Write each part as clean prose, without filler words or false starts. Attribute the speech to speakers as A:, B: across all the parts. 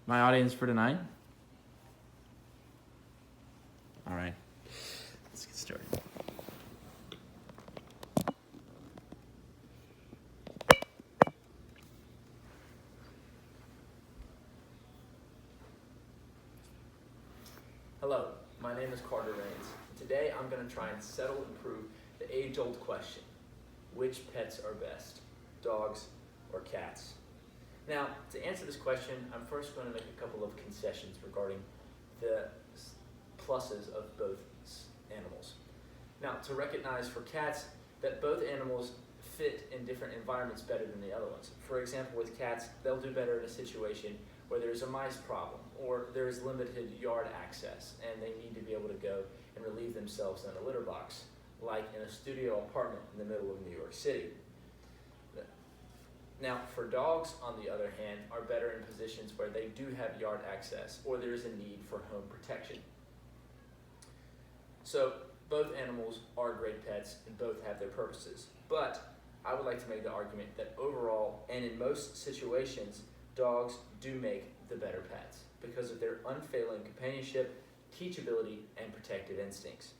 A: My audience for tonight? All right, let's get started.
B: Hello, my name is Carter Rains. Today I'm going to try and settle and prove the age-old question: which pets are best, dogs or cats? Now, to answer this question, I'm first going to make a couple of concessions regarding the pluses of both animals. Now, to recognize for cats that both animals fit in different environments better than the other ones. For example, with cats, they'll do better in a situation where there's a mice problem or there is limited yard access and they need to be able to go and relieve themselves in a litter box, like in a studio apartment in the middle of New York City. Now, for dogs, on the other hand, are better in positions where they do have yard access or there is a need for home protection. So, both animals are great pets and both have their purposes, but I would like to make the argument that overall, and in most situations, dogs do make the better pets because of their unfailing companionship, teachability, and protective instincts.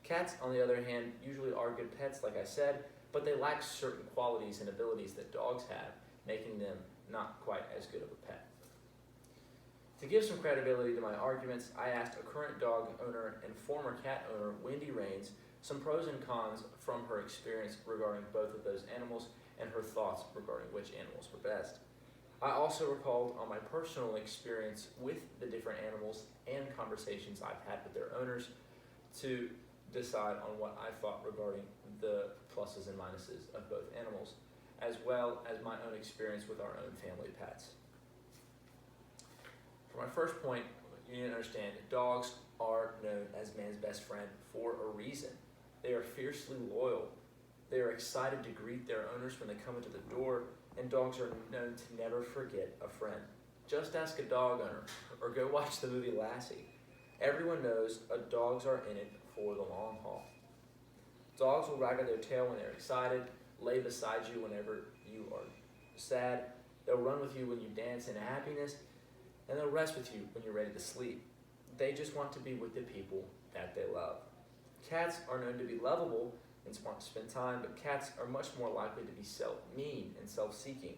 B: Cats, on the other hand, usually are good pets, like I said, but they lack certain qualities and abilities that dogs have, making them not quite as good of a pet. To give some credibility to my arguments, I asked a current dog owner and former cat owner, Wendy Rains, some pros and cons from her experience regarding both of those animals and her thoughts regarding which animals were best. I also recalled on my personal experience with the different animals and conversations I've had with their owners to decide on what I thought regarding the pluses and minuses of both animals, as well as my own experience with our own family pets. For my first point, you need to understand dogs are known as man's best friend for a reason. They are fiercely loyal. They are excited to greet their owners when they come into the door, and dogs are known to never forget a friend. Just ask a dog owner or go watch the movie Lassie. Everyone knows dogs are in it for the long haul. Dogs will waggle their tail when they're excited, lay beside you whenever you are sad. They'll run with you when you dance in happiness, and they'll rest with you when you're ready to sleep. They just want to be with the people that they love. Cats are known to be lovable and want to spend time, but cats are much more likely to be mean and self-seeking.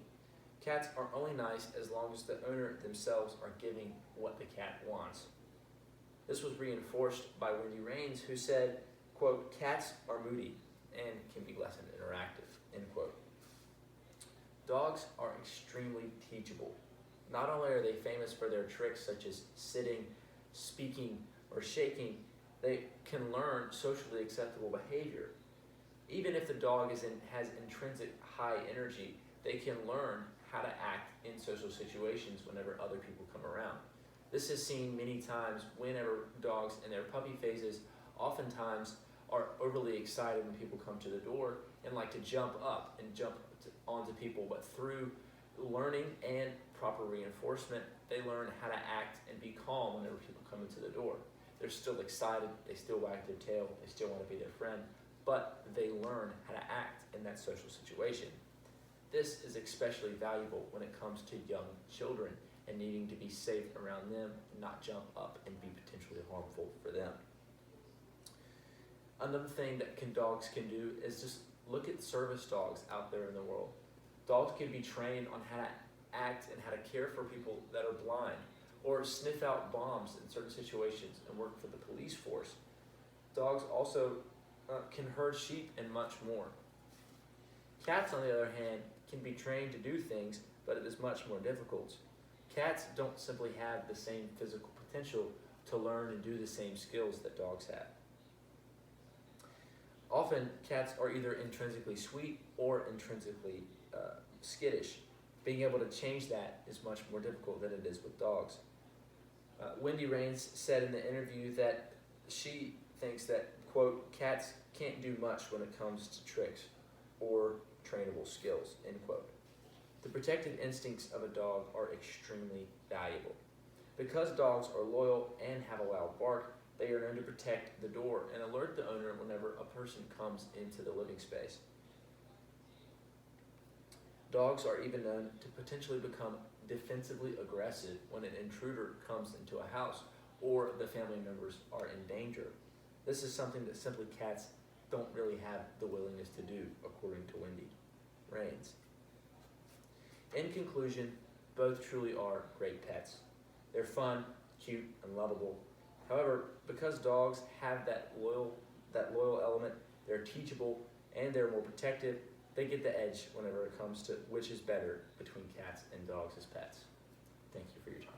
B: Cats are only nice as long as the owner themselves are giving what the cat wants. This was reinforced by Wendy Rains, who said, quote, "Cats are moody and can be less interactive," end quote. Dogs are extremely teachable. Not only are they famous for their tricks such as sitting, speaking, or shaking, they can learn socially acceptable behavior. Even if the dog has intrinsic high energy, they can learn how to act in social situations whenever other people come around. This is seen many times whenever dogs in their puppy phases oftentimes are overly excited when people come to the door and like to jump up and onto people, but through learning and proper reinforcement, they learn how to act and be calm whenever people come into the door. They're still excited, they still wag their tail, they still want to be their friend, but they learn how to act in that social situation. This is especially valuable when it comes to young children and needing to be safe around them, not jump up and be potentially harmful for them. Another thing that dogs can do is just look at service dogs out there in the world. Dogs can be trained on how to act and how to care for people that are blind, or sniff out bombs in certain situations and work for the police force. Dogs also can herd sheep and much more. Cats, on the other hand, can be trained to do things, but it is much more difficult. Cats don't simply have the same physical potential to learn and do the same skills that dogs have. Often, cats are either intrinsically sweet or intrinsically skittish. Being able to change that is much more difficult than it is with dogs. Wendy Rains said in the interview that she thinks that, quote, "Cats can't do much when it comes to tricks or trainable skills," end quote. The protective instincts of a dog are extremely valuable. Because dogs are loyal and have a loud bark, they are known to protect the door and alert the owner whenever a person comes into the living space. Dogs are even known to potentially become defensively aggressive when an intruder comes into a house or the family members are in danger. This is something that simply cats don't really have the willingness to do, according to Wendy Rains. In conclusion, both truly are great pets. They're fun, cute, and lovable. However, because dogs have that loyal element, they're teachable, and they're more protective, they get the edge whenever it comes to which is better between cats and dogs as pets. Thank you for your time.